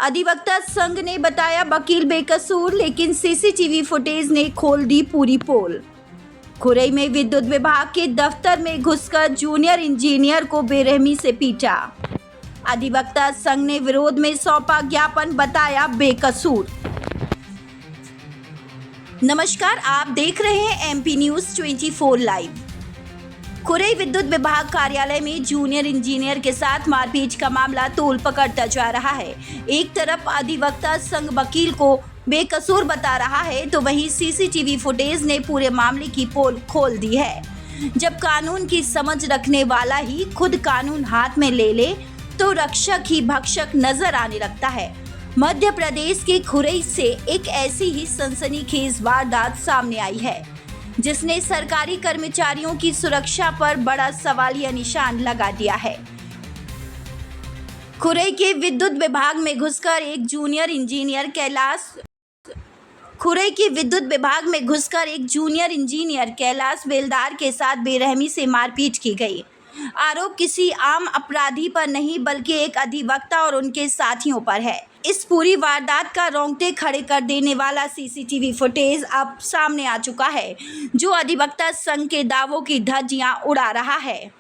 अधिवक्ता संघ ने बताया वकील बेकसूर, लेकिन सीसीटीवी फुटेज ने खोल दी पूरी पोल। खुरई में विद्युत विभाग के दफ्तर में घुसकर जूनियर इंजीनियर को बेरहमी से पीटा। अधिवक्ता संघ ने विरोध में सौंपा ज्ञापन, बताया बेकसूर। नमस्कार, आप देख रहे हैं एमपी न्यूज 24 लाइव। खुरई विद्युत विभाग कार्यालय में जूनियर इंजीनियर के साथ मारपीट का मामला तूल पकड़ता जा रहा है। एक तरफ अधिवक्ता संघ वकील को बेकसूर बता रहा है, तो वहीं सीसीटीवी फुटेज ने पूरे मामले की पोल खोल दी है। जब कानून की समझ रखने वाला ही खुद कानून हाथ में ले ले तो रक्षक ही भक्षक नजर आने लगता है। मध्य प्रदेश के खुरई से एक ऐसी ही सनसनीखेज वारदात सामने आई है, जिसने सरकारी कर्मचारियों की सुरक्षा पर बड़ा सवालिया निशान लगा दिया है। खुरई के विद्युत विभाग में घुसकर एक जूनियर इंजीनियर कैलाश बेलदार के साथ बेरहमी से मारपीट की गई। आरोप किसी आम अपराधी पर नहीं, बल्कि एक अधिवक्ता और उनके साथियों पर है। इस पूरी वारदात का रोंगटे खड़े कर देने वाला सीसीटीवी फुटेज अब सामने आ चुका है, जो अधिवक्ता संघ के दावों की धज्जियां उड़ा रहा है।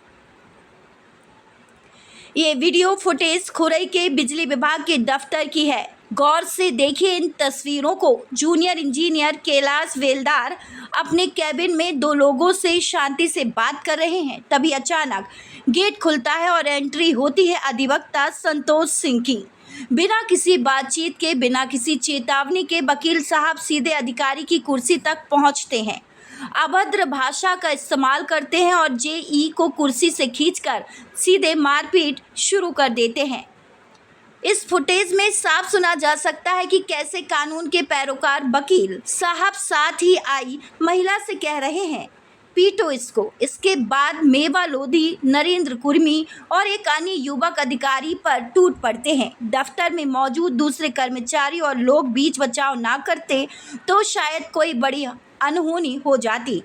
ये वीडियो फुटेज खुरई के बिजली विभाग के दफ्तर की है। गौर से देखिए इन तस्वीरों को। जूनियर इंजीनियर कैलाश बेलदार अपने कैबिन में दो लोगों से शांति से बात कर रहे हैं। तभी अचानक गेट खुलता है और एंट्री होती है अधिवक्ता संतोष सिंह की। बिना किसी बातचीत के, बिना किसी चेतावनी के वकील साहब सीधे अधिकारी की कुर्सी तक पहुंचते हैं, अभद्र भाषा का इस्तेमाल करते हैं और जेई को कुर्सी से खींचकर सीधे मारपीट शुरू कर देते हैं। इस फुटेज में साफ सुना जा सकता है कि कैसे कानून के पैरोकार वकील साहब साथ ही आई महिला से कह रहे हैं, पीटो इसको। इसके बाद मेवा लोधी, नरेंद्र कुर्मी और एक अन्य युवक अधिकारी पर टूट पड़ते हैं। दफ्तर में मौजूद दूसरे कर्मचारी और लोग बीच बचाव ना करते तो शायद कोई बड़ी अनहोनी हो जाती।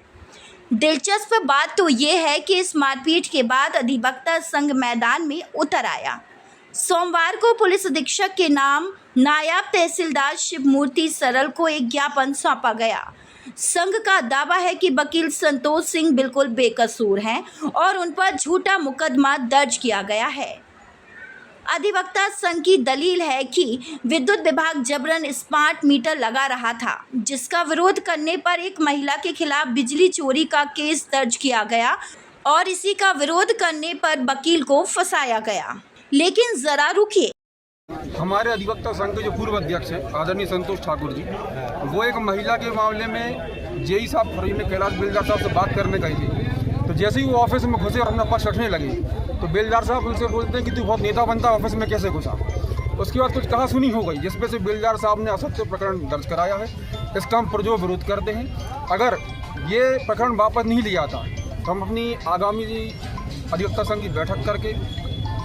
दिलचस्प बात तो ये है कि इस मारपीट के बाद अधिवक्ता संघ मैदान में उतर आया। सोमवार को पुलिस अधीक्षक के नाम नायब तहसीलदार शिवमूर्ति सरल को एक ज्ञापन सौंपा गया। संघ का दावा है कि वकील संतोष सिंह बिल्कुल बेकसूर हैं और उन पर झूठा मुकदमा दर्ज किया गया है। अधिवक्ता संघ की दलील है कि विद्युत विभाग जबरन स्मार्ट मीटर लगा रहा था, जिसका विरोध करने पर एक महिला के खिलाफ बिजली चोरी का केस दर्ज किया गया और इसी का विरोध करने पर वकील को फंसाया गया। लेकिन जरा रुकिए, हमारे अधिवक्ता संघ के जो पूर्व अध्यक्ष हैं आदरणीय संतोष ठाकुर जी, वो एक महिला के मामले में जेई साहब खुरई में कैलाश बेलदार साहब से बात करने गए थे। तो जैसे ही वो ऑफिस में घुसे और अपना पक्ष रखने लगे, तो बेलदार साहब उनसे बोलते हैं कि तू बहुत नेता बनता, ऑफिस में कैसे घुसा। उसके बाद कुछ कहा सुनी हो गई, जिसपे से बेलदार साहब ने असत्य प्रकरण दर्ज कराया है। इसका हम पुरजोर विरोध करते हैं। अगर ये प्रकरण वापस नहीं लिया था तो हम अपनी आगामी अधिवक्ता संघ की बैठक करके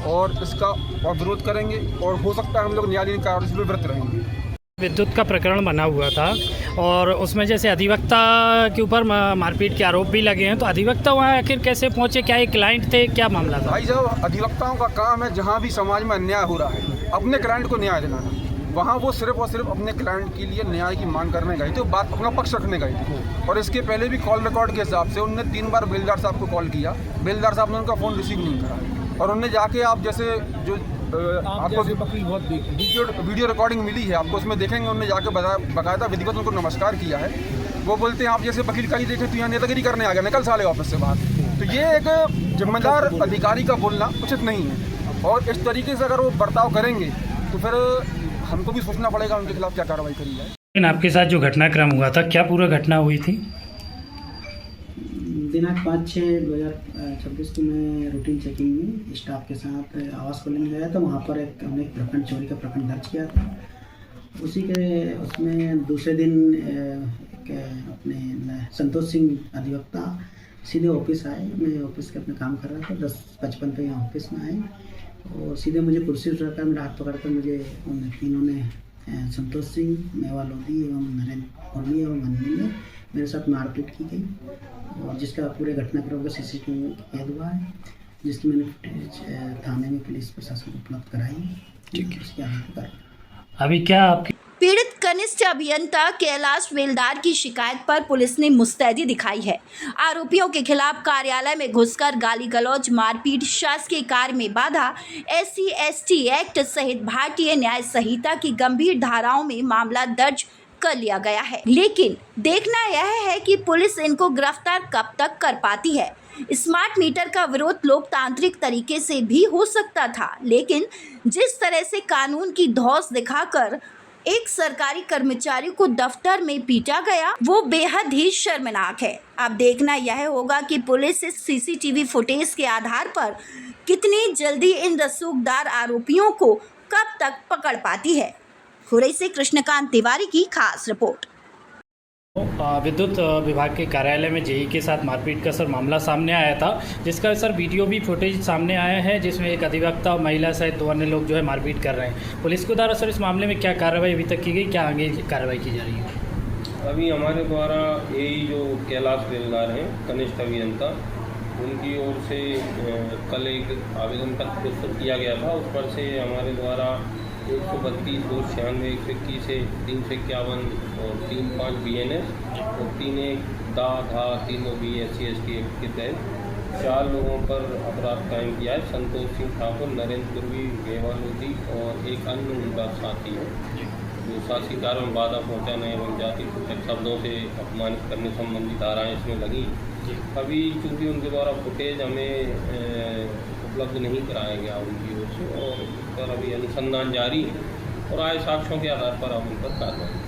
और इसका और विरोध करेंगे और हो सकता है हम लोग न्यायालयीन कार्रवाई से विवृत रहेंगे। विद्युत का प्रकरण बना हुआ था और उसमें जैसे अधिवक्ता के ऊपर मारपीट के आरोप भी लगे हैं, तो अधिवक्ता वहाँ आखिर कैसे पहुँचे? क्या एक क्लाइंट थे, क्या मामला था? भाई साहब, अधिवक्ताओं का काम है जहाँ भी समाज में अन्याय हो रहा है अपने क्लाइंट को न्याय दिलाना। वहाँ वो सिर्फ और सिर्फ अपने क्लाइंट के लिए न्याय की मांग करने गए थे, बात अपना पक्ष रखने गए थे। और इसके पहले भी कॉल रिकॉर्ड के हिसाब से उन्होंने 3 बार बेलदार साहब को कॉल किया। बेलदार साहब ने उनका फ़ोन रिसीव नहीं करा और उन्होंने जाके आप जैसे जो आपको वीडियो रिकॉर्डिंग मिली है, आपको उसमें देखेंगे, उन्होंने जाके बाकायदा विधिवत उनको नमस्कार किया है। वो बोलते हैं आप जैसे वकील का ही देखे तो यहाँ नेतागिरी करने आ गया, निकल साले ऑफिस से बाहर। तो ये एक जिम्मेदार अधिकारी का बोलना उचित नहीं है और इस तरीके से अगर वो बर्ताव करेंगे तो फिर हमको भी सोचना पड़ेगा उनके खिलाफ क्या कार्रवाई करी जाए। लेकिन आपके साथ जो घटनाक्रम हुआ था, क्या पूरा घटना हुई थी? दिनांक 5/6/2026 को मैं रूटीन चेकिंग में स्टाफ के साथ आवास कॉलोनी गया था। वहाँ पर हमने एक प्रकरण चोरी का प्रकरण दर्ज किया था। उसमें दूसरे दिन अपने संतोष सिंह अधिवक्ता सीधे ऑफिस आए। मैं ऑफिस के अपने काम कर रहा था, 10:55 पे यहाँ ऑफिस में आए और सीधे मुझे कुर्सी पर रखकर मेरा हाथ पकड़कर मुझे उन तीनों ने, संतोष सिंह, मेवा लोधी एवं नरेंद्र कुर्मी एवं अन्य ने मेरे साथ मारपीट की गई और जिसका पूरे घटनाक्रम का सीसीटीवी कैद हुआ है, जिसकी मैंने थाने में पुलिस प्रशासन को उपलब्ध कराई। ठीक है, उसकी आगे अभी क्या आपकी पीड़ित कनिष्ठ अभियंता कैलाश वेलदार की शिकायत पर पुलिस ने मुस्तैदी दिखाई है। आरोपियों के खिलाफ कार्यालय में घुसकर गाली गलौज, मारपीट, शासकीय कार्य में बाधा, SC/ST एक्ट सहित भारतीय न्याय संहिता की गंभीर धाराओं में मामला दर्ज कर लिया गया है। लेकिन देखना यह है कि पुलिस इनको गिरफ्तार कब तक कर पाती है। स्मार्ट मीटर का विरोध लोकतांत्रिक तरीके से भी हो सकता था, लेकिन जिस तरह से कानून की धौंस दिखाकर एक सरकारी कर्मचारी को दफ्तर में पीटा गया, वो बेहद ही शर्मनाक है। अब देखना यह होगा कि पुलिस इस CCTV फुटेज के आधार पर कितनी जल्दी इन रसूखदार आरोपियों को कब तक पकड़ पाती है। खुरई से कृष्णकांत तिवारी की खास रिपोर्ट। विद्युत विभाग के कार्यालय में जेई के साथ मारपीट का सर मामला सामने आया था, जिसका सर वीडियो भी फुटेज सामने आया है, जिसमें एक अधिवक्ता और महिला सहित 2 अन्य लोग जो है मारपीट कर रहे हैं। पुलिस के द्वारा सर इस मामले में क्या कार्रवाई अभी तक की गई, क्या आगे कार्रवाई की जा रही है? अभी हमारे द्वारा यही जो कैलाश वेलदार हैं कनिष्ठ अभियंता, उनकी ओर से कल एक आवेदन पत्र प्रस्तुत किया गया था। उस पर से हमारे द्वारा 132, 296, 121 से 351 और 35 BNS और 31 धा 3 SC/ST एक्ट के तहत 4 लोगों पर अपराध कायम किया है। संतोष सिंह ठाकुर, नरेंद्र तुर्वी, गेवालोदी और एक अन्य उनका साथी है, जो शासकीय कार्य में बाधा पहुंचाने एवं जाति सूचक शब्दों से अपमानित करने संबंधी धाराएं इसमें लगी। अभी चूँकि उनके द्वारा फुटेज हमें उपलब्ध नहीं कराया गया उनकी ओर से, और उस पर अभी अनुसंधान जारी है और आए साक्ष्यों के आधार पर हम उन पर कार्रवाई